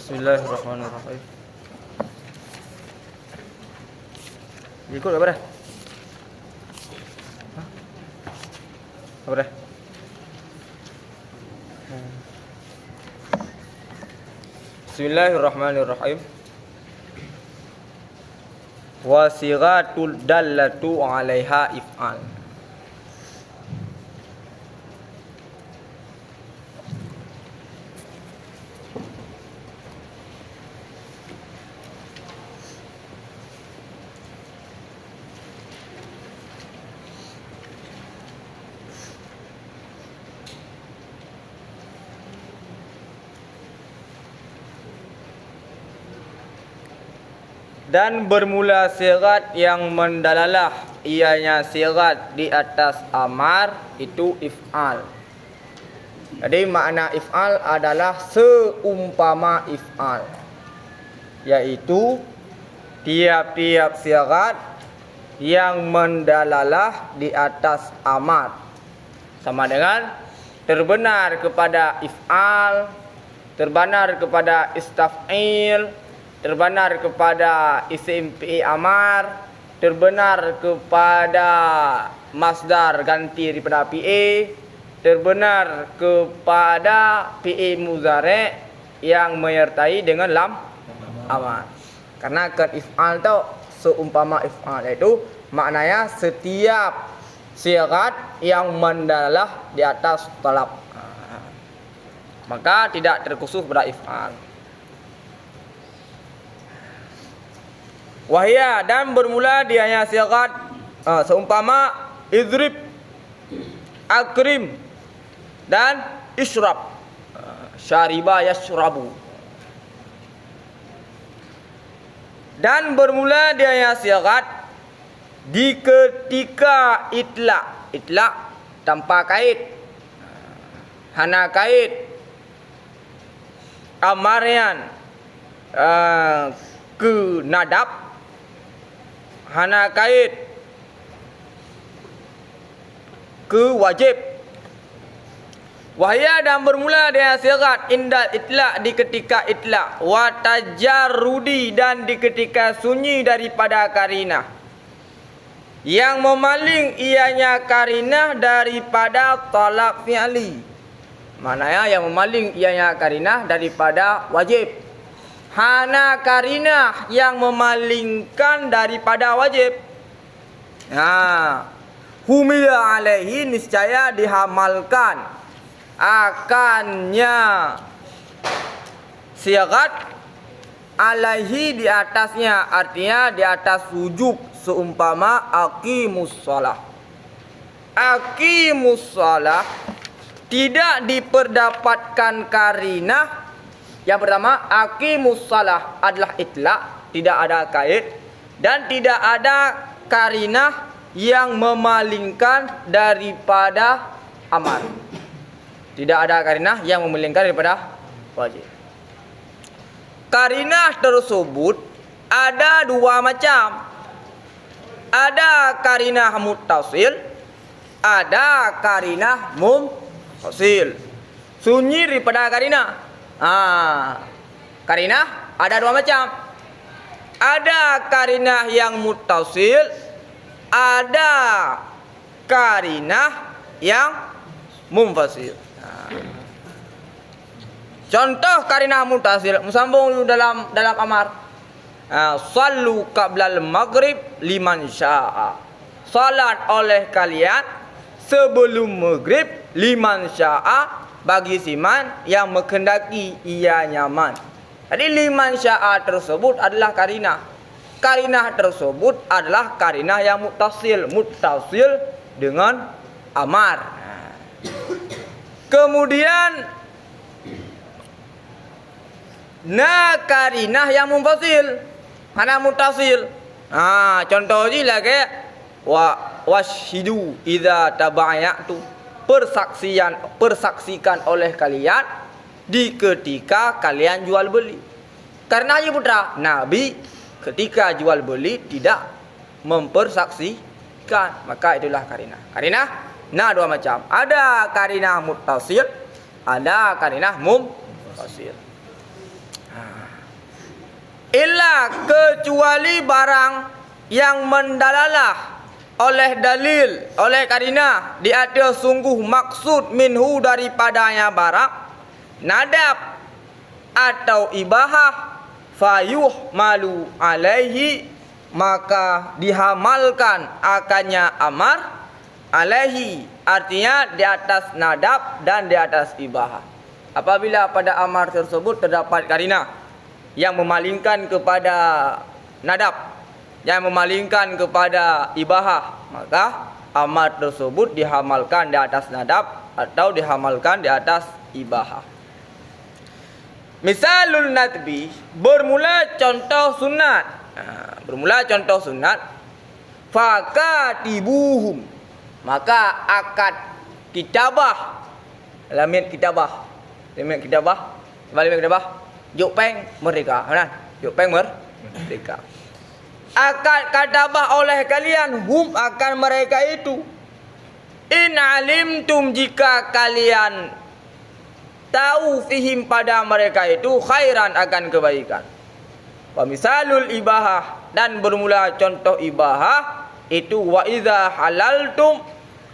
Bismillahirrahmanirrahim. Ikut apa dah? Apa dah? Bismillahirrahmanirrahim. Wasighatul dallatu 'alaiha if'al. Dan bermula sigat yang mendalalah ianya sigat di atas amar itu if'al. Jadi makna if'al adalah seumpama if'al, yaitu tiap-tiap sigat yang mendalalah di atas amar sama dengan terbenar kepada if'al, terbenar kepada istaf'il, terbenar kepada isim fi'il amar, terbenar kepada masdar ganti daripada fi'il, terbenar kepada fi'il mudhari' yang menyertai dengan lam amar. Karena kan if'al tu seumpama if'al, itu maknanya setiap sigat yang mendalah di atas talab, maka tidak terkhusus pada if'al. Wahya, dan bermula dianya sigat seumpama idrib, akrim dan isyrab. Syariba yashrabu. Dan bermula dianya sigat di ketika itlaq. Itlaq tanpa kait, hana kait, amarian ke nadab, hana kait ke wajib. Wahya, dan bermula dengan sigat indal itlaq di ketika itlaq, wa tajarrudi, dan di ketika sunyi daripada karinah yang memaling ianya karinah daripada talab fi'li. Maknanya yang memaling ianya karinah daripada wajib. Hana karinah yang memalingkan daripada wajib. Humila alaihi, niscaya dihamalkan akannya sigat alaihi di atasnya, artinya di atas wujub, seumpama aqimus shalah. Aqimus shalah tidak diperdapatkan karinah. Yang pertama, aqimus shalah adalah itlaq, tidak ada kait, dan tidak ada karinah yang memalingkan daripada amar. Tidak ada karinah yang memalingkan daripada wajib. Karinah tersebut ada dua macam. Ada karinah muttasil, ada karinah munfasil. Sunyi daripada karinah. Karinah ada dua macam. Ada karinah yang muttasil, ada karinah yang munfasil. Contoh karinah muttasil, sambung dalam amar. Sallu qablal maghrib liman syaa. Salat oleh kalian sebelum maghrib liman syaa, bagi siman yang menghendaki ia nyaman. Jadi liman syaa tersebut adalah karinah. Karinah tersebut adalah karinah yang muttasil, muttasil dengan amar. Kemudian karinah yang munfasil, hana muttasil. Contoh je lah kayak washidu idza tabayatu. Persaksikan oleh kalian di ketika kalian jual beli. Karena ya putra, Nabi ketika jual beli tidak mempersaksikan, maka itulah karinah. Karinah dua macam. Ada karinah muttasil, ada karinah munfasil. Illa kecuali barang yang mendalalah oleh dalil, oleh karinah di atas sungguh maksud minhu daripadanya barang nadab atau ibahah fayuh malu alaihi maka dihamalkan akannya amar alaihi artinya di atas nadab dan di atas ibahah. Apabila pada amar tersebut terdapat karinah yang memalingkan kepada nadab, yang memalingkan kepada ibahah, maka amar tersebut dihamalkan di atas nadab atau dihamalkan di atas ibahah. Misalul nadbi, bermula contoh sunat. Bermula contoh sunat. Fakatibuhum, maka akad kitabah. Lamit kitabah. Lamit kitabah. Lamit kitabah. Jupeng merdeka. Kan? Jupeng merdeka. Akad kitabah oleh kalian hum akan mereka itu. In alimtum jika kalian tahu fihim pada mereka itu khairan akan kebaikan. Wa misalul ibahah, dan bermula contoh ibahah itu wa idza halaltum,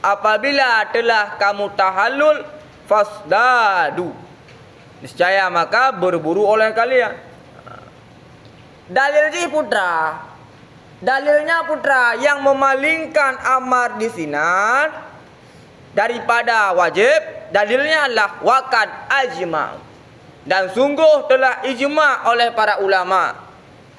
apabila telah kamu tahallul fasdadu, niscaya maka berburu oleh kalian. Dalilnya putra. Dalilnya putra yang memalingkan amar di sinan daripada wajib. Dalilnya adalah waqad ajma', dan sungguh telah ijma' oleh para ulama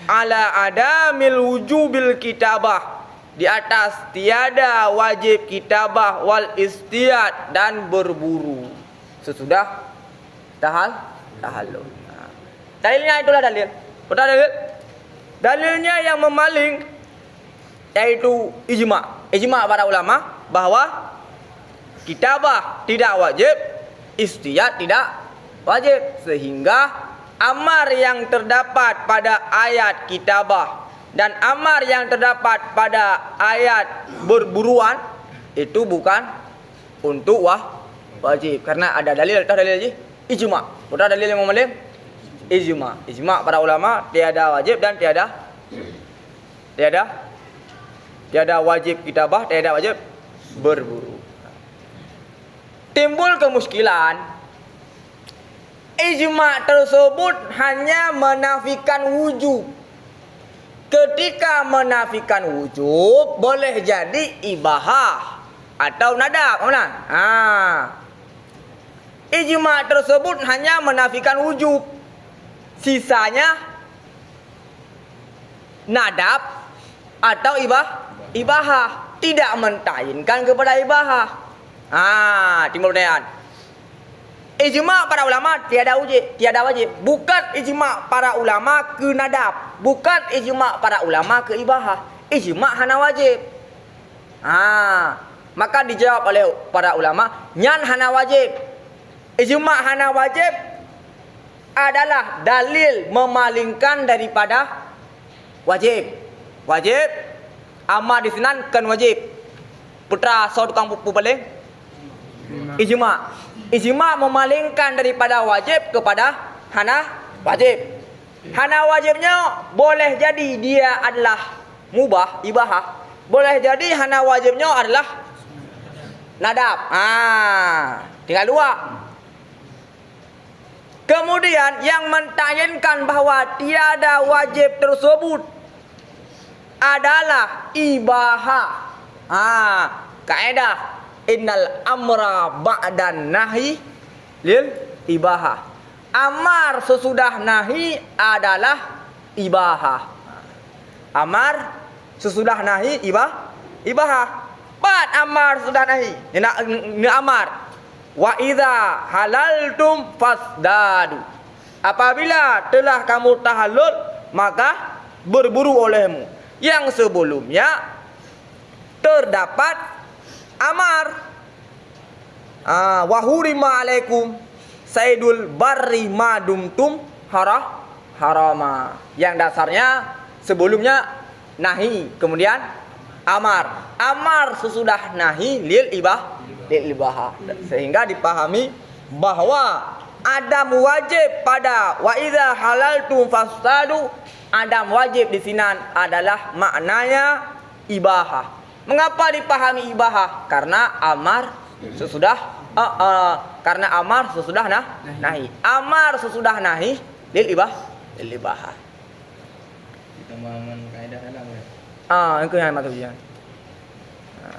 ala adamil wujubil kitabah, di atas tiada wajib kitabah wal istiyad, dan berburu sesudah tahallul. Dalilnya itulah dalil. Betul dalil? Dalilnya yang memaling yaitu ijma'. Ijma' para ulama bahwa kitabah tidak wajib, istiyad tidak wajib, sehingga amar yang terdapat pada ayat kitabah dan amar yang terdapat pada ayat berburuan itu bukan untuk wajib, karena ada dalil. Tahu dalil je? Ijma'. Betul dalil yang memaling? Ijma'. Ijma' para ulama tiada wajib dan tiada wajib kitabah, tiada wajib berburu. Timbul kemuskilan, ijma' tersebut hanya menafikan wujub. Ketika menafikan wujub, boleh jadi ibahah atau nadab. Ijma' tersebut hanya menafikan wujub, sisanya nadab atau ibahah, tidak mentayinkan kepada ibahah. Timbul pertanyaan. Ijma' para ulama tiada wajib. Bukan ijma' para ulama ke nadab, bukan ijma' para ulama ke ibahah. Ijma' hana wajib. Maka dijawab oleh para ulama, nyan hana wajib. Ijma' hana wajib adalah dalil memalingkan daripada wajib. Wajib amar di sinan kan wajib. Putra saud tukang pupaling Ijma' memalingkan daripada wajib kepada hana wajib. Hana wajibnya boleh jadi dia adalah mubah, ibahah. Boleh jadi hana wajibnya adalah nadab. Tinggal dua. Kemudian yang mentayinkan bahwa tiada wajib tersebut adalah ibahah. Kaedah innal amra ba'dan nahi lil ibahah. Amar sesudah nahi adalah ibahah. Amar sesudah nahi ibahah. Bat amar sesudah nahi. Ini amar. Wa idza halaltum fasdadu. Apabila telah kamu tahallul, maka berburu olehmu. Yang sebelumnya terdapat amar. Wa hurima alaikum saydul barri madumtum harama. Yang dasarnya sebelumnya nahi, kemudian amar. Amar sesudah nahi lil ibahah. Sehingga dipahami bahwa Adam wajib pada wa idza halaltum fasadu. Adam wajib di sini adalah maknanya ibahah. Mengapa dipahami ibahah? Karena amar sesudah nahi. Amar sesudah nahi lil ibahah. Kita pemahaman kaedah dalam ya. Engkau yang mata ujian.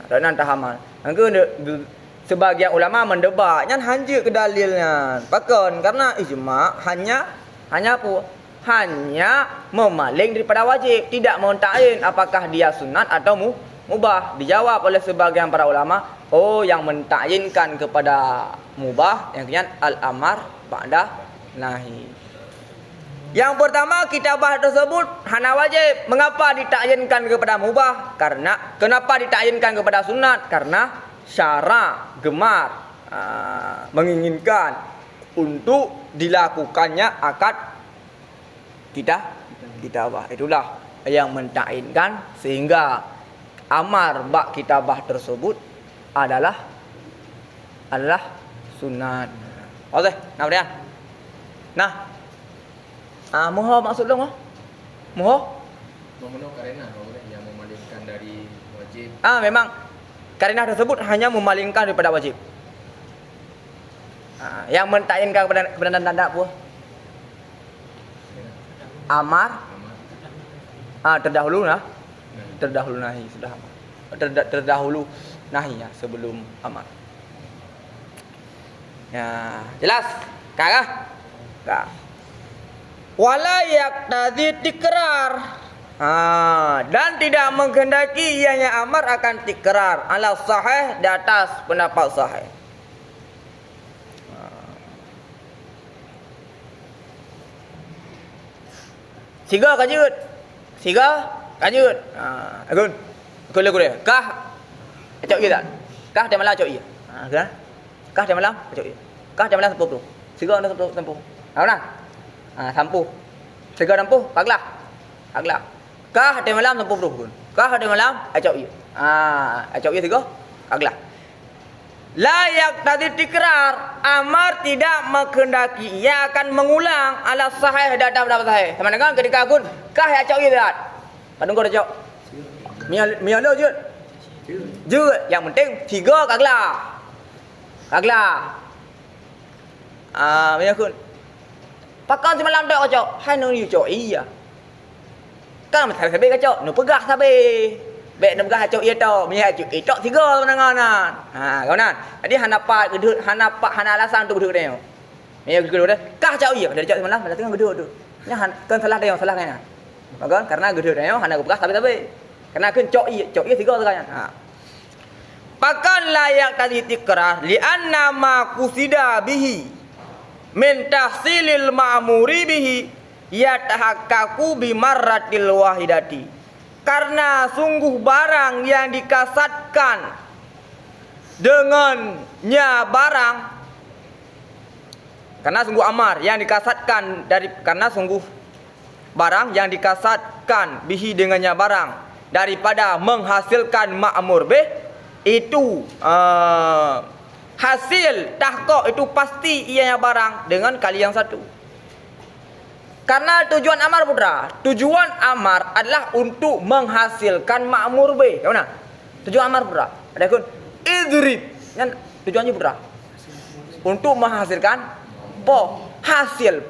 Dan nan tahaman. Engkau sebagian ulama mendebatnya hanya ke dalilnya. Bahkan karena ijma hanya apa? Hanya memaling daripada wajib, tidak mentakyin apakah dia sunat atau mubah. Dijawab oleh sebagian para ulama, yang mentakyinkan kepada mubah yang kemudian al-amar ba'da nahi. Yang pertama, kitabah tersebut hana wajib. Mengapa ditakyinkan kepada mubah? Kenapa ditakyinkan kepada sunat? Karena syara gemar menginginkan untuk dilakukannya akad kitabah. Itulah yang mentakyinkan sehingga amar bak kitabah tersebut adalah sunat. Okey, nak berian. Moho maksud dong, moho karena yang memalingkan dari wajib. Memang karena tersebut hanya memalingkan daripada wajib. Yang mentakyinkan kepada tanda apa? Amar terdahulu nahi sudah amar. Terdahulu nahi ya sebelum amar. Ya, jelas? Kah? Wala yaqtadi tikrar. Dan tidak menghendaki ianya amar akan tikrar ala sahih di atas pendapat sahih. Siga kajut. Agun. Kule. Kah acok iya tak? Kah dia malam acok iya. Kah dia malam acok iya. Kah dia malam sempuh. Siga anda sempuh. Sampuh. Siga sampuh, paglah. Kah dia malam sempuh pun. Kah dia malam acok iya. Acok iya siga. Paglah. Layak tadi tikrar, amar tidak menghendaki ia akan mengulang ala sahih dalam sahih. Sama dengan ketika agun kah ya cok irat. Padung kau dah cok. Mialo je. Yang penting tiga kaglah. Mialo kun. Pakan semalam dak cok. Hai nu yu cok iya. Kan mesti sabe cok. Nu pegah sabe. Bek nak gah cok ia tau, minyak cok itok tiga menanganan. Kawanan. Jadi hana alasan untuk geduk dia. Minyak geduk dia. Kah cok ia dari cok semalam dah tengah geduk tu. Ni kan salah dia, salah kan. Maka karena geduk dia hana bekas tapi. Karena kan cok ia tiga sekalian. Pakan layak tadi tikrah li anna ma qusida bihi min tahsilil ma'muri bihi yatahakkaku bi marratil wahidati. Karena sungguh barang yang dikasatkan dengannya barang, karena sungguh amar yang dikasatkan karena sungguh barang yang dikasatkan bihi dengannya barang daripada menghasilkan ma'mur bih itu hasil tahqiq itu pasti ianya barang dengan kali yang satu. Karena tujuan amar putra, tujuan amar adalah untuk menghasilkan ma'mur bih. Tahu nak? Tujuan amar putra. Ada kun idrib. Yang tujuannya putra untuk menghasilkan hasil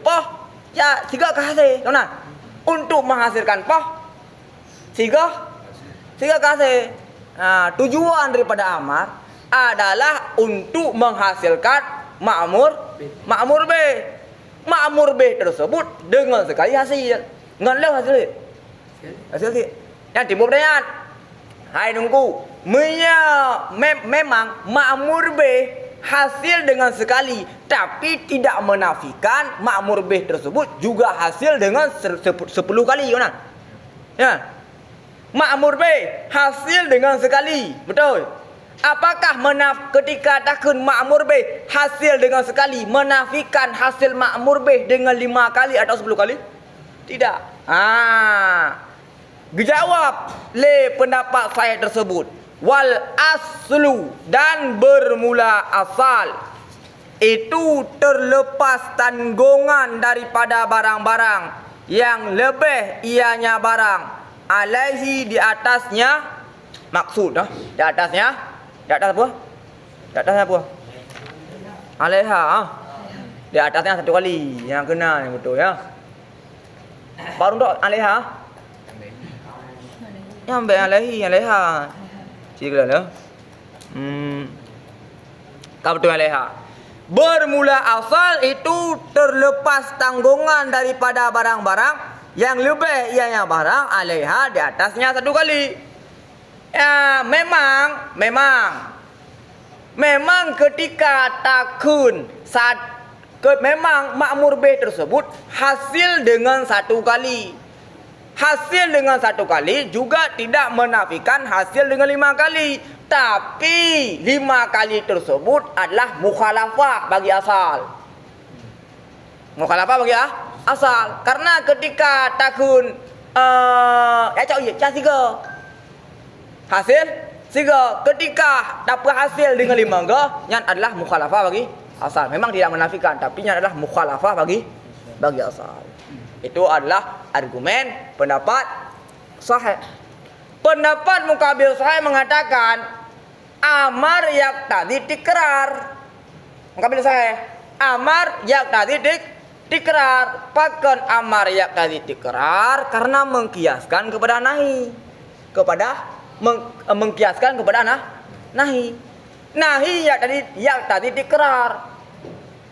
ya tiga kasih. Tahu nak? Untuk menghasilkan tiga kasih. Tujuan daripada amar adalah untuk menghasilkan ma'mur bih. Ma'mur bih tersebut dengan sekali hasil. Nganlah hasil. Yang timbul pertanyaan. Hai nunggu. Memang ma'mur bih hasil dengan sekali, tapi tidak menafikan ma'mur bih tersebut juga hasil dengan 10 kali. Ya. Ma'mur bih hasil dengan sekali. Betul. Apakah ketika takun ma'mur bih hasil dengan sekali menafikan hasil ma'mur bih dengan 5 kali atau 10 kali? Tidak. Dijawab le pendapat saya tersebut. Wal aslu dan bermula asal itu terlepas tanggungan daripada barang-barang yang lebih ianya barang alaihi di atasnya maksud di atasnya di atas apa? Di atasnya apa? Alaiha di atasnya satu kali yang kena yang betul ya. Baru untuk alaiha yang ambil alaihi alaiha cikgu lah. Tak betul alaiha. Bermula asal itu terlepas tanggungan daripada barang-barang yang lebih ianya barang alaiha di atasnya satu kali. Ya, memang ketika takun memang makmur bih tersebut hasil dengan satu kali. Hasil dengan satu kali juga tidak menafikan hasil dengan 5 kali. Tapi 5 kali tersebut adalah mukhalafah bagi asal. Mukhalafah bagi asal. Karena ketika takun tiga. Hasil 3. Ketika dapat hasil dengan 5 yang adalah mukhalafah bagi asal. Memang tidak menafikan, tapi yang adalah mukhalafah bagi asal. Itu adalah argumen pendapat sahih. Pendapat mukabil sahih mengatakan amar yaqtadi tikrar. Mukabil sahih amar yaqtadi tikrar. Pakan amar yaqtadi tikrar karena mengkiaskan kepada nahi. Mengkiaskan kepada nahi. Nahi yaqtadi tikrar.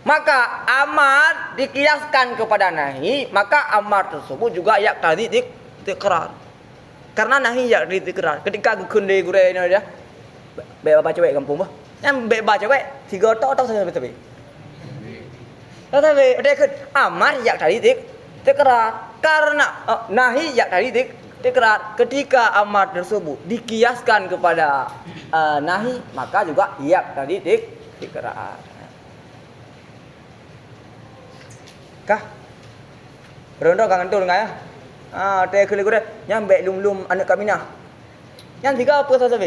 Maka amar dikiaskan kepada nahi, maka amar tersebut juga yaqtadi tikrar. Karena nahi yaqtadi tikrar. Ketika kunde gure ni dia baca cewek kampung bah. Yang baca cewek 3 tok sampai. Tapi dia ke amar yaqtadi tikrar. Karena nahi yaqtadi tikrar. Ketika amar tersebut dikiaskan kepada nahi, maka juga yaqtadi tikrar. Kah? Rondo kangen tu enggak ya? Teh kali gure nyambe lum anak kaminah. Yang 3 apa sahaja?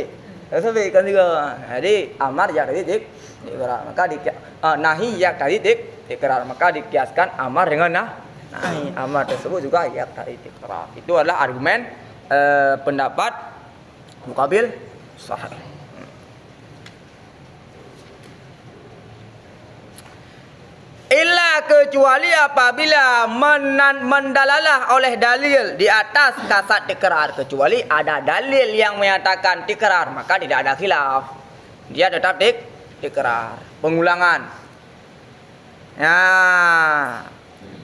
Sahaja kan 3. Jadi amar ya tadi tikrar, maka nahi ya tadi tikrar, maka dikiaskan amar dengan nahi. Amar tersebut juga ya tadi tikrar. Itu adalah argumen pendapat mukabil sahih. Illa kecuali apabila mendalalah oleh dalil di atas kasat tikrar. Kecuali ada dalil yang menyatakan tikrar, maka tidak ada khilaf. Dia tetap tikrar, pengulangan. Ya.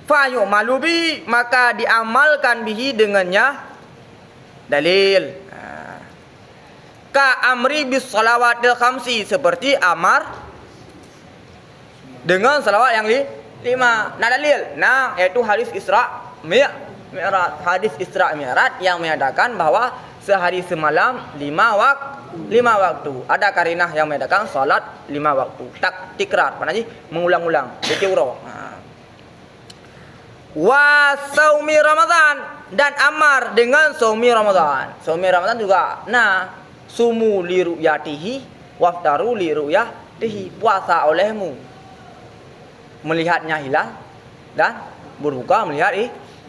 Fa'yu malubi, maka diamalkan bihi dengannya dalil. Ka amri bis salawatil khamsi, seperti amar dengan salawat yang 5. Nah dalil, yaitu hadis Isra Mi'raj. Hadis Isra Mi'raj yang menyatakan bahwa sehari semalam 5 waktu. Ada karinah yang menyatakan salat 5 waktu. Tikrar, mana sih? Mengulang-ulang. Ditiuro. Wa saumi Ramadan, dan amar dengan saumi Ramadan. Saumi Ramadan juga. Sumu li ru'yatihi waftaru li ru'yatihi. Puasa olehmu melihatnya hilal dan berbuka melihat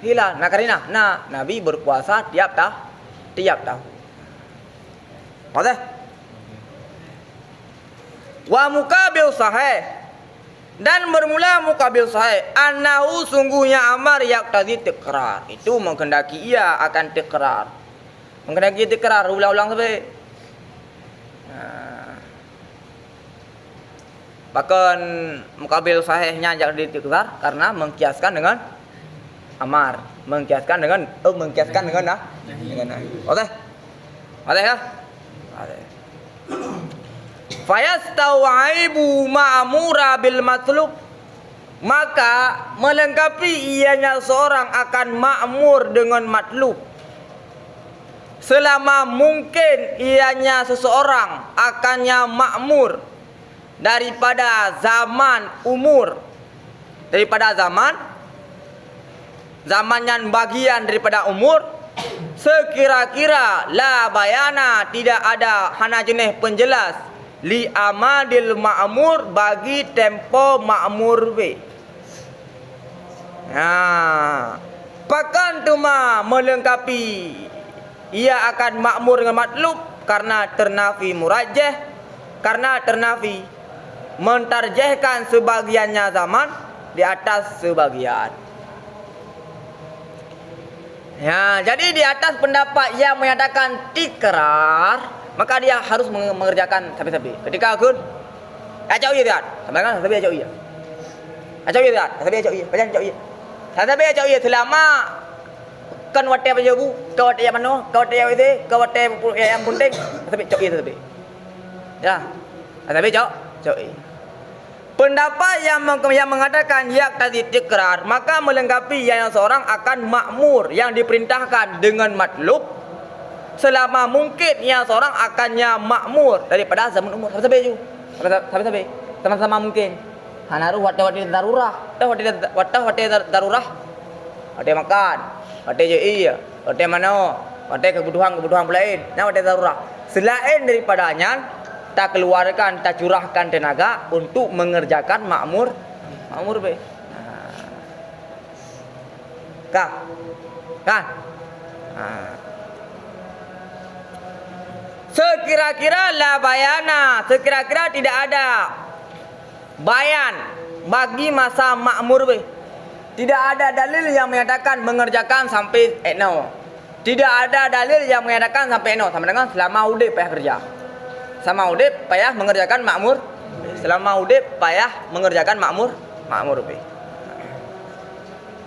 hilal. Karinah. Nabi berpuasa tiap tahun. Oke. Wa mukabil sahih, dan bermula mukabil sahih annahu sungguhnya amar yaqtadi tikrar, itu menghendaki ia akan tikrar. Menghendaki tikrar ulang-ulang sampai bahkan mukabil sahihnya jadi tikrar karena mengkiaskan dengan amar, mengkiaskan dengan nahi. Oke. Ada ya? Ada. Fayastawaibu ma'mura bil matlub, maka melengkapi ianya seorang akan makmur dengan matlub selama mungkin ianya seseorang akannya makmur daripada zaman umur, daripada zaman yang bagian daripada umur, sekira-kira la bayana, tidak ada hana jenis penjelas li amadil ma'mur bagi tempo ma'mur be. Pakan tuma melengkapi ia akan makmur dengan matlub karena ternafi murajjah, karena ternafi mentarjehkan sebagiannya zaman di atas sebagian. Ya, jadi di atas pendapat yang menyatakan tikrar, maka dia harus mengerjakan sabi-sabi. Ketika akun acau iya tak? Sampai kan sabi acau iya. Acau iya tak? Sabi acau iya. Baca acau iya. Sabi acau iya selama kan wate apa jabu, kau wate yang mana, kau wate yang itu, kau wate yang penting, sabi acau iya sabi. Ya. Sabi acau iya. Pendapat yang mengatakan yak tadi tikrar, maka melengkapi yang seorang akan makmur yang diperintahkan dengan matlub selama mungkin yang seorang akannya makmur daripada zaman umur. Sampai ju. Sampai sama-sama mungkin. Hanaru wate darurah, wate darurah. Wate makan, wate je iya, wate mana, wate kebutuhan lain. Nah wate darurah. Selain daripadanya tak keluarkan, tak curahkan tenaga untuk mengerjakan makmur be. Kan? Sekira-kira la bayana, sekira-kira tidak ada bayan bagi masa makmur be. Tidak ada dalil yang menyatakan mengerjakan sampai no. Tidak ada dalil yang menyatakan sampai no, sama dengan selama udip payah kerja. Sama udip payah mengerjakan makmur. Selama udip payah mengerjakan makmur be.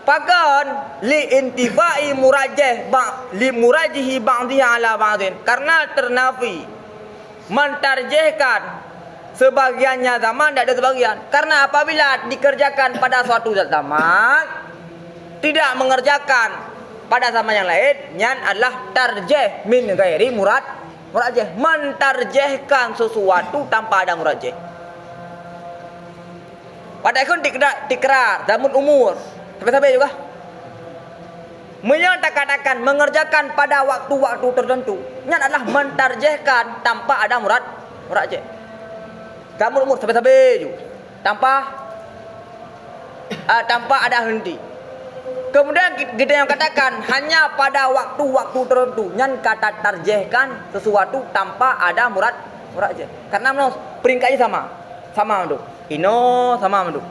Pakan li intifai murajjah li murajihi ba'dhiha ala ba'dhin, karena ternafi mentarjehkan sebagiannya zaman tidak ada sebagian. Karena apabila dikerjakan pada suatu zaman tidak mengerjakan pada zaman yang lain, nyan adalah tarjeh min ghairi murajjah, mentarjehkan sesuatu tanpa ada murajjah. Padahal tikrar zaman umur sampai juga menyatakan mengerjakan pada waktu-waktu tertentu, ini adalah mentarjehkan tanpa ada murajjah. Zaman umur sampai juga tanpa ada henti. Kemudian kita yang katakan hanya pada waktu-waktu tertentu, yang kata tarjehkan sesuatu tanpa ada murajjah. Karena peringkatnya sama menduk. Ino sama menduk.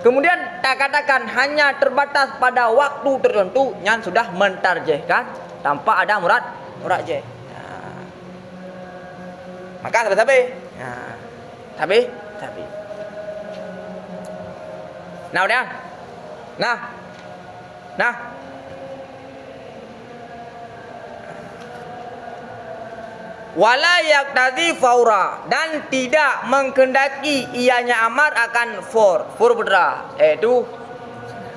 Kemudian tak katakan hanya terbatas pada waktu tertentu yang sudah mentarjehkan tanpa ada murajjah. Maka sabi. Nah udah. Nah. Wala yaqtadi faura, dan tidak menghendaki ianya amar akan for bedra, yaitu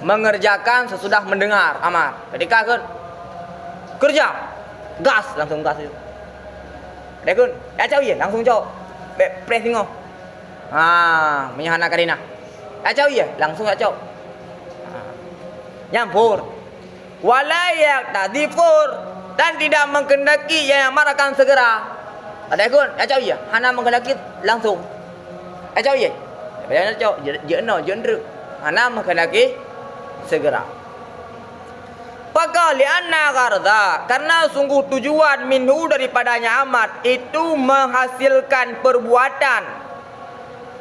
mengerjakan sesudah mendengar amar. Ketika kerja gas langsung gas itu. Dekun, acau iya langsung cau. Pressing oh. Menyahana karina. Acau iya langsung acau. Nyampur. Wala yaqtadi for, dan tidak menghendaki yang amar akan segera. Ada kun, acau iya, hana menghendaki langsung. Acau iya. Bayar acau, jendru. Hana menghendaki segera. Maka lianna gharda, karena sungguh tujuan minhu daripadanya amar itu menghasilkan perbuatan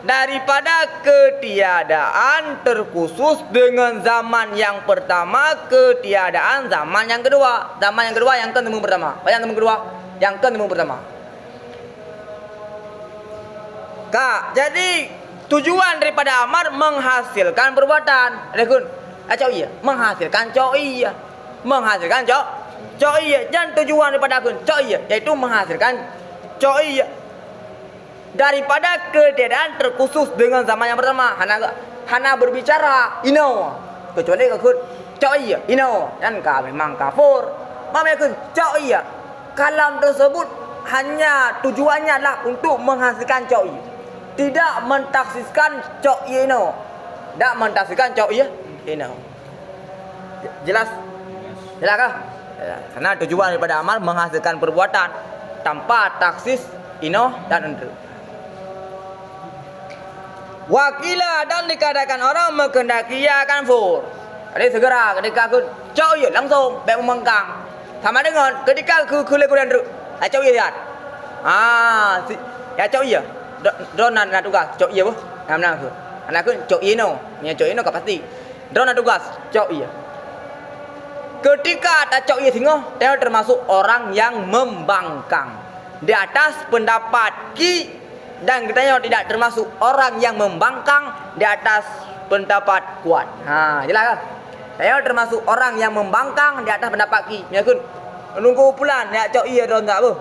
daripada ketiadaan terkhusus dengan zaman yang pertama, ketiadaan zaman yang kedua. Zaman yang kedua yang ketemu pertama. Yang ketemu kedua, yang ketemu pertama. Kak, jadi tujuan daripada amar menghasilkan perbuatan. Rekun, acau iya, menghasilkan cok iya. Menghasilkan cok iya. Dan tujuan daripada akun cok iya, yaitu menghasilkan cok iya. Daripada ketiadaan terkhusus dengan zaman yang pertama, hana berbicara ino, kecuali akun cok iya ino, dan memang kafur. Mama akun cok iya, kalam tersebut hanya tujuannya adalah untuk menghasilkan cok iya, tidak mentaksiskan cok iya ino, tidak mentaksiskan cok iya ino. Jelas kah? Karena tujuan daripada amal menghasilkan perbuatan tanpa taksis ino dan endre. Wakila dan dikatakan orang menghendaki ia akan fur. Jadi segera ketika aku cok ia langsung baik membangkang. Sama dengan ketika aku kulit kuliah dulu, cok ia lihat. Ya cok ia. Drone nak tugas cok ia bu. Nama aku. Anak aku cok ia no. Ni cok ia no pasti. Drone nak tugas cok ia. Ketika tak cok ia tengok, dia termasuk orang yang membangkang di atas pendapat Ki. Dan katanya tidak termasuk orang yang membangkang di atas pendapat kuat. Jelas kan? Saya termasuk orang yang membangkang di atas pendapat Ki. Ya kun. Menunggu pulang nak cok ia dah tak apa.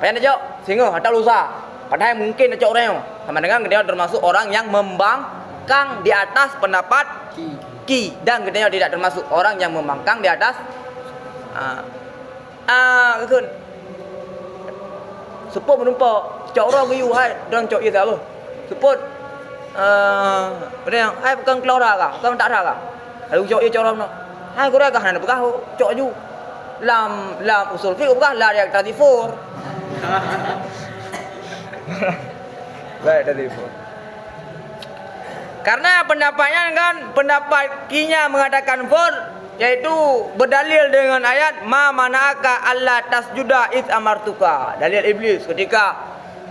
Payah nak cok, singo atau lusa. Padahal mungkin nak cok orang. Sama dengan dia termasuk orang yang membangkang di atas pendapat Ki. Dan katanya tidak termasuk orang yang membangkang di atas kun. Support menumpak cok orang ke hai dan cok ia apa? Support yang hai bukan keluar kah? Bukan tak ada kah? Lalu cok ia cok orang nak. Hai kurang kah nak bekah cok ju. Lam usul fiqh bekah la yang tadi for. Baik tadi for. Karena pendapatnya kan pendapat Kinya mengatakan for, yaitu berdalil dengan ayat ma mana'aka alla tasjuda id amartuka. Dalil iblis ketika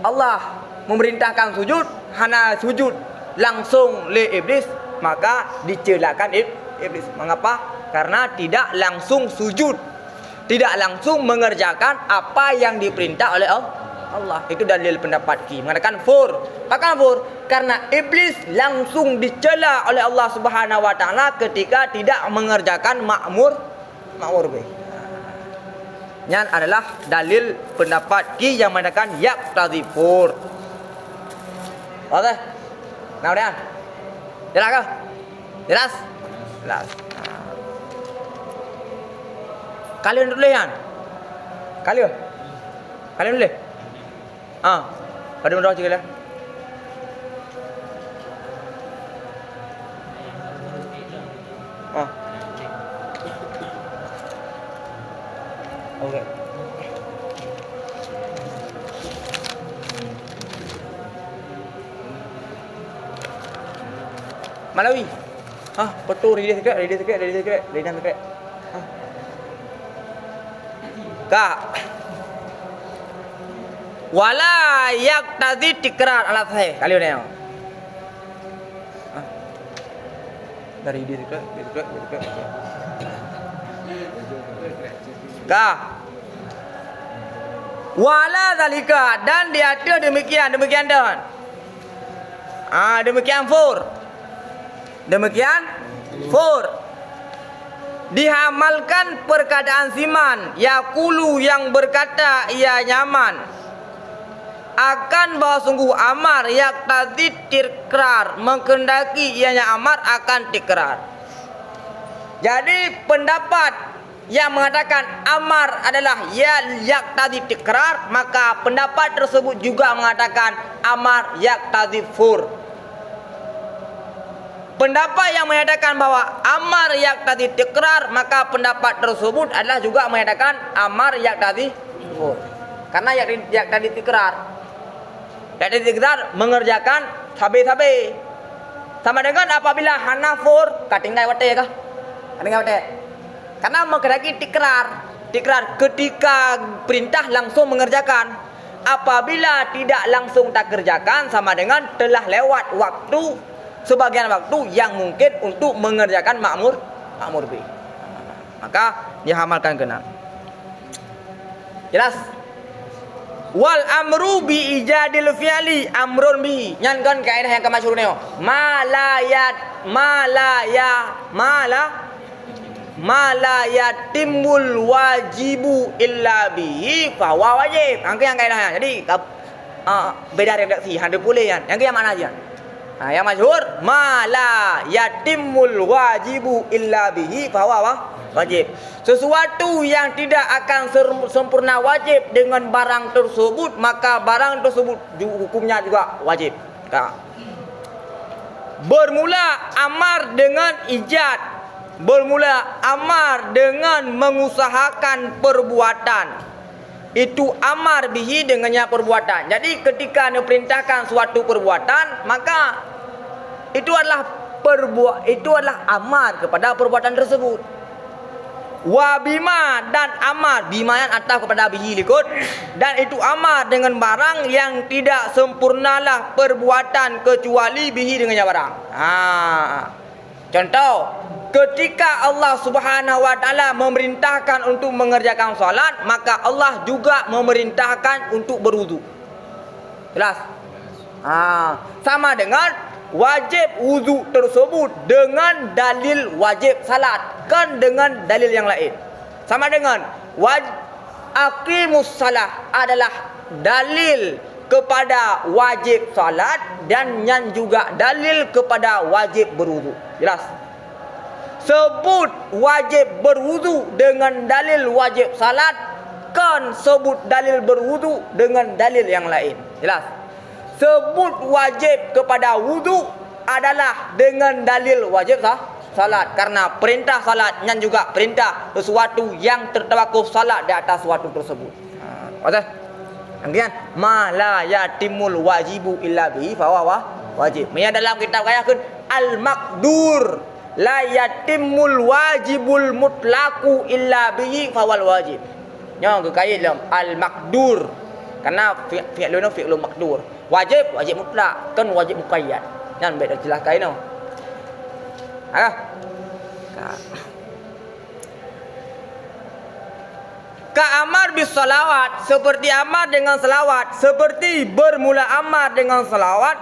Allah memerintahkan sujud, hana sujud langsung le iblis, maka dicelakan iblis. Mengapa? Karena tidak langsung sujud, tidak langsung mengerjakan apa yang diperintah oleh Allah. Itu dalil pendapat Ki mengatakan fur. Maka fur karena iblis langsung dicela oleh Allah Subhanahu wa taala ketika tidak mengerjakan ma'mur bih. Yang adalah dalil pendapat Ki yang mengatakan yaqtadhi fur. Oke. Nah, udah. Jelas ke? Jelas? Jelas. Kalian dulu kan? Kalian dulu. Pada menurut cikgu lah. Okay. Malawi. Betul ready sikit. Kak. Wala yaqtadi tikrar ala sahih. Kali ni. Dari dia sikit. Kak. Wala zalika dan dia ada demikian dah. Demikian fur. Dihamalkan perkataan Siman yaqulu yang berkata ia nyaman akan bahawa sungguh amar yaqtadi tikrar menghendaki ianya amar akan tikrar. Jadi pendapat yang mengatakan amar adalah yaqtadi tikrar, maka pendapat tersebut juga mengatakan amar yaqtadi fur. Pendapat yang menyatakan bahwa amar yaqtadi tikrar, maka pendapat tersebut adalah juga menyatakan amar yaqtadi fur. Karena yaqtadi tikrar mengerjakan sabe-sabe. Sama dengan apabila hanafur katinggai wate kah? Katinggai wate. Karena menghendaki tikrar ketika perintah langsung mengerjakan. Apabila tidak langsung tak kerjakan, sama dengan telah lewat waktu, sebagian waktu yang mungkin untuk mengerjakan ma'mur bih. Maka dihamalkan kena. Jelas? Wal amru bi ijadil fi'li amrun bi. Nyan kan kaedah yang kemasyhur ni. Mala yatimul wajibu illa bihi fa huwa wajib. Angka yang kaedahnya. Jadi beda redaksi hande boleh kan. Yang mana aja? Yang masyhur mala yatimul wajibu illa bihi fa huwa wajib. Sesuatu yang tidak akan sempurna wajib dengan barang tersebut, maka barang tersebut hukumnya juga wajib. Bermula amar dengan ijad, bermula amar dengan mengusahakan perbuatan, itu amar bihi dengannya perbuatan. Jadi ketika anda perintahkan suatu perbuatan, maka itu adalah amar kepada perbuatan tersebut. Wa bima, dan amar bima yang atas kepada bihi likut, dan itu amar dengan barang yang tidak sempurnalah perbuatan kecuali bihi dengannya barang. Contoh, ketika Allah Subhanahu wa taala memerintahkan untuk mengerjakan salat, maka Allah juga memerintahkan untuk berwudu. Jelas? Sama dengan wajib wudu tersebut dengan dalil wajib salat, kan dengan dalil yang lain. Sama dengan aqimus salah adalah dalil kepada wajib salat dan yang juga dalil kepada wajib berwudu. Jelas? Sebut wajib berwudu dengan dalil wajib salat, kan sebut dalil berwudu dengan dalil yang lain. Jelas? Sebut wajib kepada wudu adalah dengan dalil wajib salat, karena perintah salat yang juga perintah sesuatu yang tertawakuf salat di atas sesuatu tersebut. Betul? Kemudian ma la yatimul wajibu illa bihi fa huwa wajib. Yang dalam kitab kayakun al-maqdur, la yatimul wajibul mutlaqu illa bihi fa huwa wajib. Yang kekait dalam al-maqdur, karena fi'lun fi'lun maqdur. Wajib mutlak, kan wajib muqayyad. Yang baik dah jelas kain tu. Ka'amar bis salawat, seperti amar dengan salawat, seperti bermula amar dengan salawat.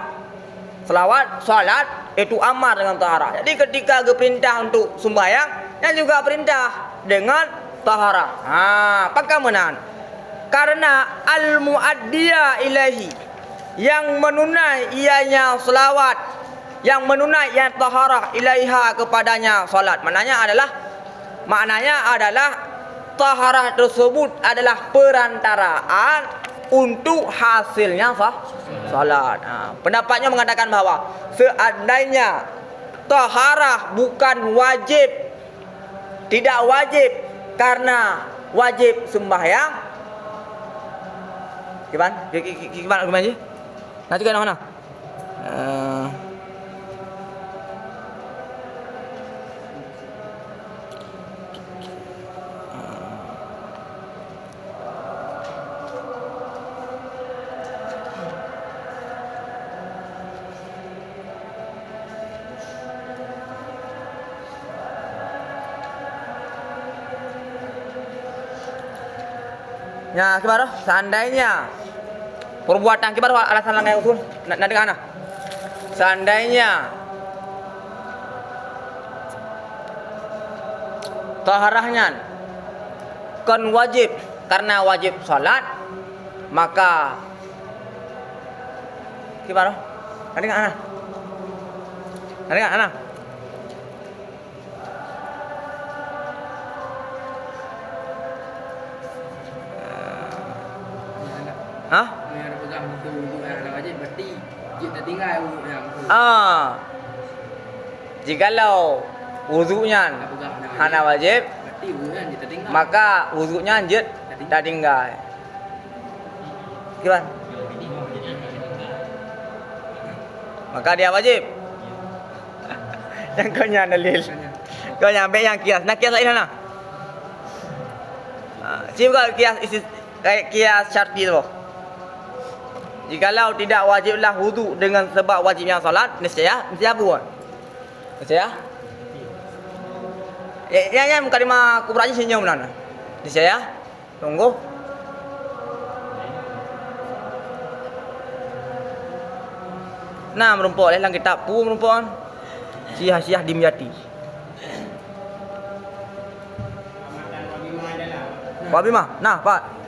Salat itu amar dengan taharah. Jadi ketika perintah untuk sembahyang, dan juga perintah dengan taharah. Apakah menahan? Karena al-muaddiya ilahi, yang menunai ianya selawat, yang menunai yang taharah ilaiha kepadanya salat. Maknanya adalah taharah tersebut adalah perantaraan untuk hasilnya salat. Pendapatnya mengatakan bahawa seandainya taharah bukan wajib, tidak wajib karena wajib sembahyang, gimana argumennya? Nanti kan mana? Ya, gimana? Seandainya perbuatan kibar alasan langgai usul nak dengar ana. Seandainya taharahnya kan wajib karena wajib salat, maka gimana? Nak dengar ana. Nak dengar ana. Yang pegang itu yang wajib berarti kita tinggal yang jikalau wudunya hana wajib, berarti wudunya kita tinggal. maka wudunya jet dah tinggal. Gimana? Maka dia wajib. Yang kau nya dalil. Kau nyampe yang kias. Nak kias lain mana? Siapa kias syarti tu? Jikalau tidak wajiblah wudu dengan sebab wajibnya salat, niscaya apa? Niscaya? Ya mukadimah kubra aja senyum nana. Niscaya? Tunggu. Nah, merumpok dalam kitab pu merumpok. Siyah dimyati. Wabima. Nah, Pak.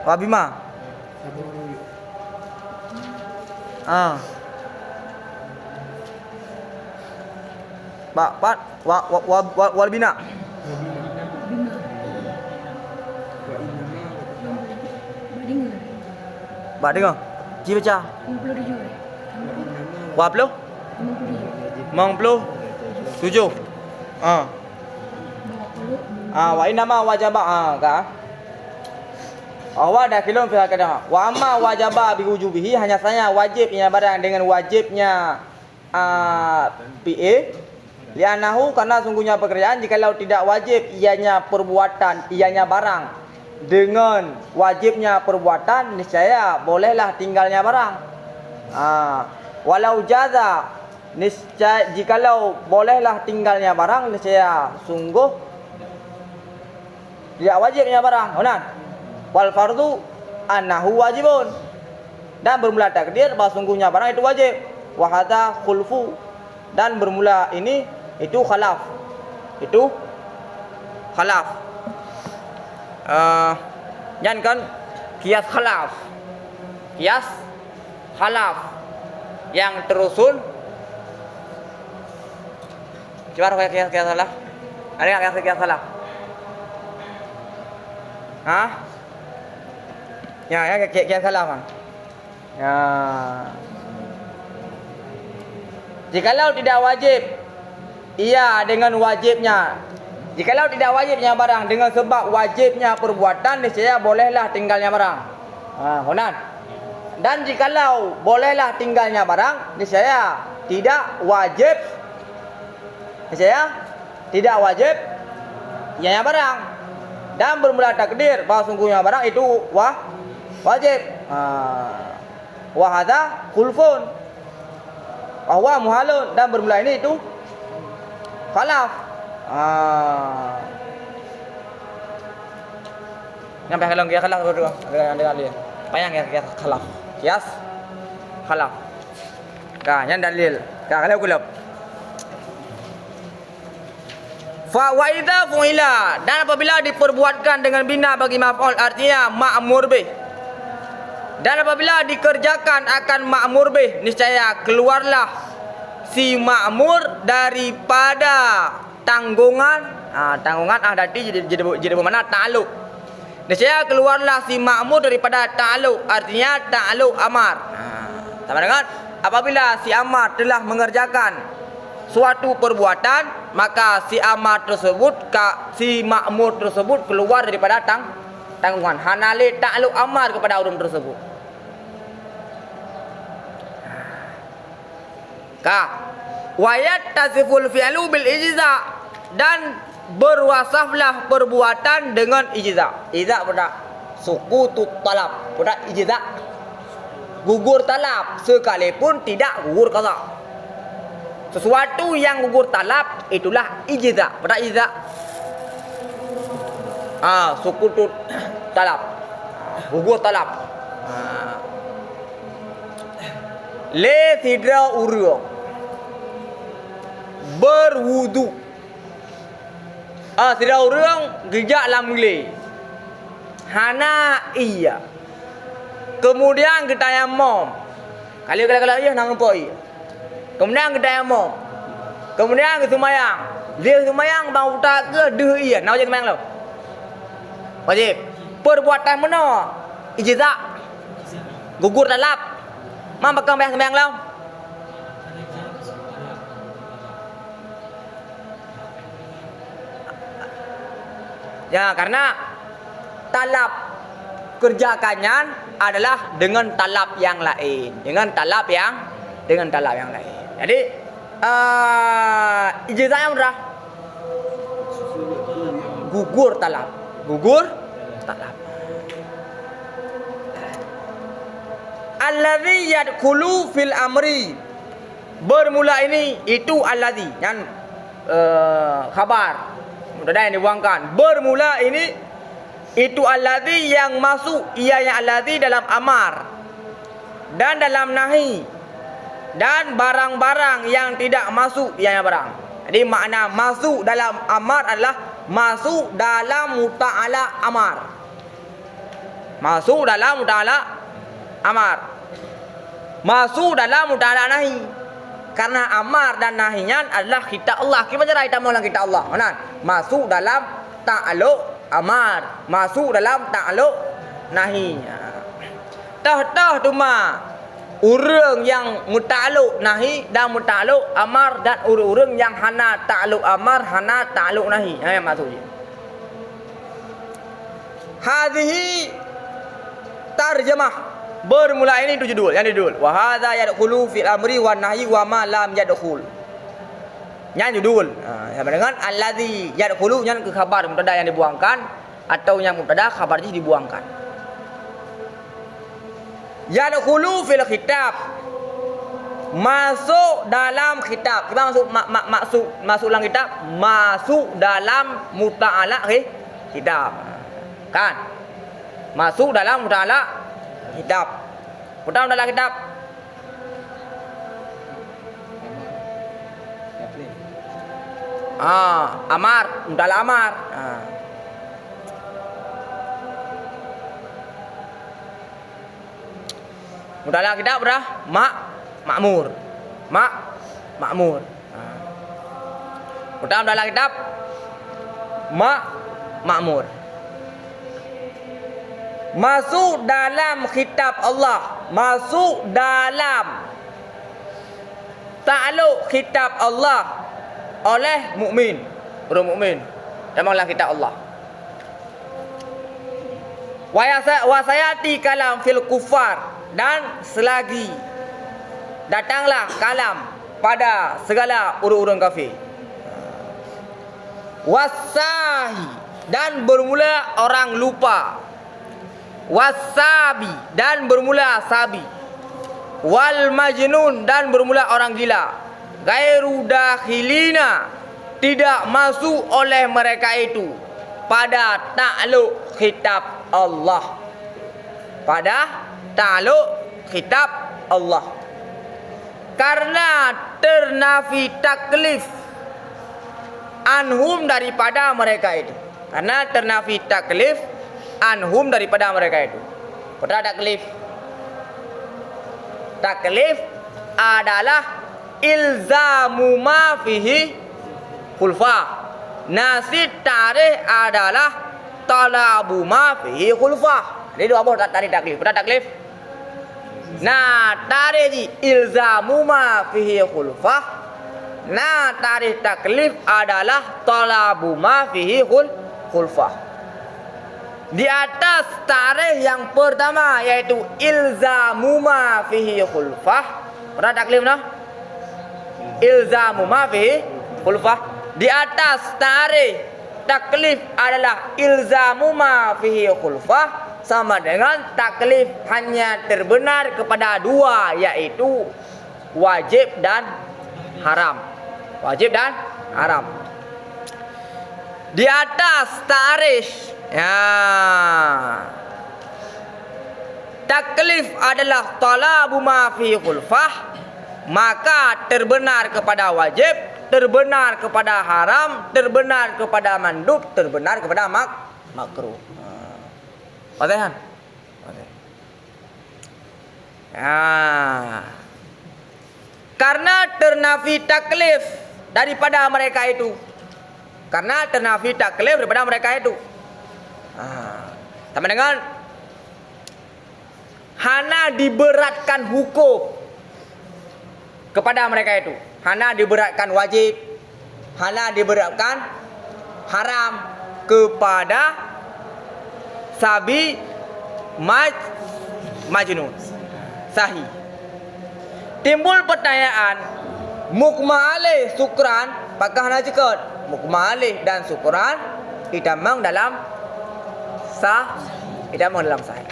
Wabima. Pak, walbina. Pak dengar. Ji baca. 57. 57. Wa inama wajaba ka. Dah kilom fi hakada. Wa amma wajaba bi wujubihi, hanya saja wajibnya barang dengan wajibnya PA. Li'annahu, karena sungguhnya pekerjaan jikalau tidak wajib ianya perbuatan, ianya barang dengan wajibnya perbuatan, niscaya bolehlah tinggalnya barang. Walau jaza, niscaya jikalau bolehlah tinggalnya barang, niscaya sungguh tidak wajibnya barang. Benar. Wal fardu annahu wajibun, dan bermula takdir bahwa sungguhnya barang itu wajib. Wa hadza khulfu, dan bermula ini itu khalaf. Itu khalaf. Jangan kan kias khalaf. Kias khalaf yang terusul. Coba kias khalaf. Ada enggak kias khalaf? Ya kias khalaf. Ya. Jikalau tidak wajib, iya dengan wajibnya. Jikalau tidak wajibnya barang dengan sebab wajibnya perbuatan, niscaya bolehlah tinggalnya barang. Benar. Dan jikalau bolehlah tinggalnya barang, niscaya tidak wajib. Niscaya tidak wajib ianya barang. Dan bermula takdir bahwa sungguhnya barang itu wajib. Wa hadza khulfun, bahwa muhalun, dan bermula ini itu khalaf. Nyampe kalau kias khalaf berdua. Ada dalil. Payang kias khalaf. Kias khalaf. Yang dalil. Kalau kulab. Fa wa idza fu'ila, dan apabila diperbuatkan dengan bina bagi maf'ul, artinya ma'mur bih. Dan apabila dikerjakan akan ma'mur bih, niscaya keluarlah si ma'mur daripada tanggungan. Tanggungan tadi jadi bermakna ta'alluq. Niscaya keluarlah si ma'mur daripada ta'alluq, artinya ta'alluq amar. Sama dengan apabila si amar telah mengerjakan suatu perbuatan, maka si amar tersebut, si ma'mur tersebut keluar daripada tanggungan. Hanale ta'alluq amar kepada orang tersebut. Wayat tasiful fi'lu bil ijza, dan berwasaflah perbuatan dengan ijza. Ijza pada sukutut talab, pada ijza gugur talab sekalipun tidak gugur qada. Sesuatu yang gugur talab itulah ijza, pada ijza. Sukutut talab, gugur talab. Le tidra urung berwudu. Tidra urung gejak lamule. Hana iya. Kemudian kita yamom. Kalau iya nang apa iya. Kemudian kita yamom. Kemudian kita semayang. Dia semayang bang utak ke deh iya. Nak wajib semayang lo. Wajib. Perbuatan mana? Ijza. Gugur talab. Mam bakal bayang semayang lo. Ya, karena talab kerjakannya adalah dengan talab yang lain, dengan talab yang lain. Jadi ijza yang berapa? Gugur talab. Alladzi yadkhulu fil amri. Bermula ini itu alladzi, yang khabar. Mudah yang dibuangkan. Bermula ini itu alladzi yang masuk, ia yang alladzi dalam amar dan dalam nahi, dan barang-barang yang tidak masuk ianya barang. Jadi makna masuk dalam amar adalah masuk dalam muta'ala amar. Masuk dalam muta'ala amar. Masuk dalam muta'ala nahi. Karena amar dan nahinya adalah kitab Allah. Kita baca kita maulah kitab Allah. Mana? Masuk dalam ta'alluq amar, masuk dalam ta'alluq nahi. Tah cuma urang yang muta'alluq nahi dan muta'alluq amar, dan urang yang hana ta'alluq amar, hana ta'alluq nahi. Yang masuk je. hadhihi tarjamah. Bermula ini itu judul, yang judul. Wa hadza yadkhulu fil amri wan nahyi wa ma lam yadkhul. Yang judul. Sama dengan allazi yadkhulu yang ke khabar mubtada yang dibuangkan atau yang mubtada khabarnya dibuangkan. Yadkhulu fil khitab. Masuk dalam khitab. Kita masuk dalam khitab, masuk dalam muta'ala khitab. Kan? Masuk dalam muta'ala khitab. Muta'ala dalam khitab. Amar, muta'ala amar. Muta'ala khitab berah makmur. Makmur. Muta'ala dalam khitab makmur. Masuk dalam khitab Allah, masuk dalam takluk khitab Allah oleh mukmin, orang mukmin dalam kitab Allah. Wa sayati kalam fil kufar, dan selagi datanglah kalam pada segala orang-orang kafir. Wasahi, dan bermula orang lupa. Wasabi, dan bermula sabi. Wal majnun, dan bermula orang gila. Gairu dakhilina, tidak masuk oleh mereka itu pada takluk khitab Allah. Pada takluk khitab Allah. Karena ternafi taklif anhum daripada mereka itu. Karena ternafi taklif anhum daripada mereka itu. Pada taklif. Taklif adalah ilzamu ma fihi khulfa. Nasid tarikh adalah talabu ma fihi khulfa. Jadi dua apa tadi taklif? Pada taklif. Nah, tarikh ilzamu ma fihi khulfa. Nah, tarikh taklif adalah talabu ma fihi khulfa. Di atas tarikh yang pertama yaitu ilzamu ma fihi khulfah. Pernah taklif noh? Ilzamu ma fihi khulfah. Di atas tarikh taklif adalah ilzamu ma fihi khulfah, sama dengan taklif hanya terbenar kepada dua, yaitu wajib dan haram. Wajib dan haram. Di atas tarikh taklif adalah talabu ma fi khulfah, maka terbenar kepada wajib, terbenar kepada haram, terbenar kepada mandub, terbenar kepada makruh. Paham? Karena ternafi taklif daripada mereka itu. Karena ternafi taklif daripada mereka itu. Sama dengan hana diberatkan hukum kepada mereka itu. Hana diberatkan wajib, hana diberatkan haram kepada sabi majnun sahih. Timbul pertanyaan, mukma alaih sukran apakah hana cekat? Mukma alaih dan sukran idamang dalam idamang dalam sahih.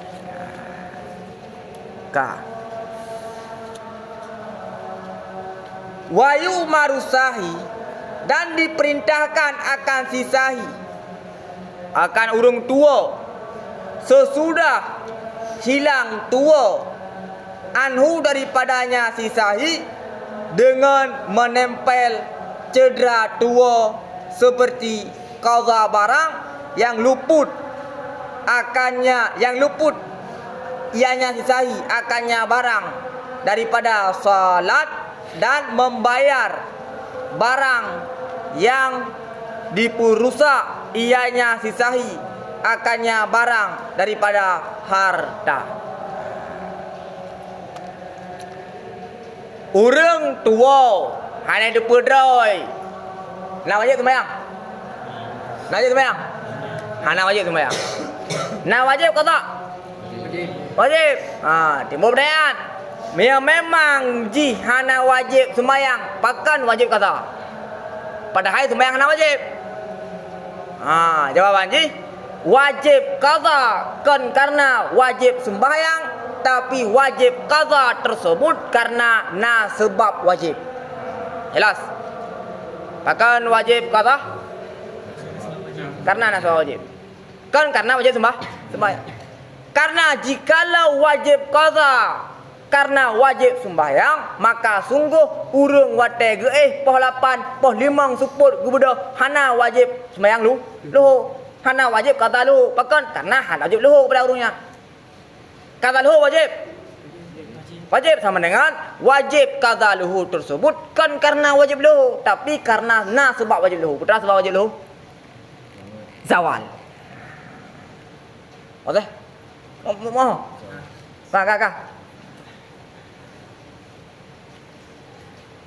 Wa yu'maru sahi, dan diperintahkan akan si sahi, akan urung tua sesudah hilang tua anhu daripadanya si sahi, dengan menempel cedera tua seperti qaza barang yang luput akannya, yang luput ianya si sahi akannya barang daripada salat, dan membayar barang yang dipurusak ianya si sahi akannya barang daripada harta. Urang tua hanya dipedroi. Nak wajib sembahyang? Nak wajib sembahyang? Hana wajib sembahyang. Nah wajib qada. Wajib. Wajib. Timbul pertanyaan. Memang ji hana wajib sembahyang, pakan wajib qada. Padahal sembahyang hana wajib. Jawaban ji wajib qada kan karena wajib sembahyang, tapi wajib qada tersebut karena sebab wajib. Jelas? Pakan wajib qada karena sebab wajib. Kan karena wajib sembahyang. Karena jikalau wajib qada karena wajib sembahyang, maka sungguh urang wate geeh poh 8 poh 5 suput gubedo hana wajib sembahyang luhur. Hana wajib qada luhur. Pakan karena hana wajib luhur kepada urangnya. Qada luhur wajib. Wajib sama dengan wajib qada luhur tersebut kan karena wajib luhur, tapi karena sebab wajib luhur. Putra sebab wajib luhur zawal. Okey? Mau? Kakak.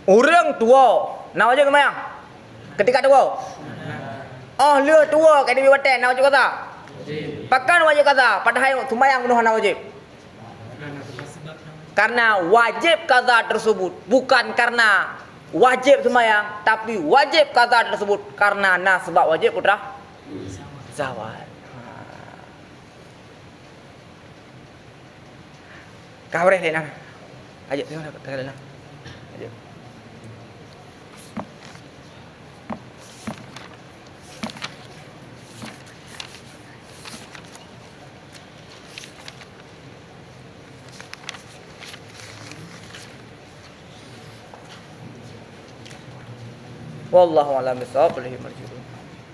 Orang tua nak wajib sembahyang ketika tua. Dia tua kat dia watan nak wajib qada. Wajib. Pakan wajib qada padahal sembahyang penuh nak wajib. Karena wajib qada tersebut bukan karena wajib sembahyang, tapi wajib qada tersebut karena sebab wajib putra zawal. Kau boleh lihat. Ajak tengok kat dalam. Ajak. Wallahu a'lam bishawab.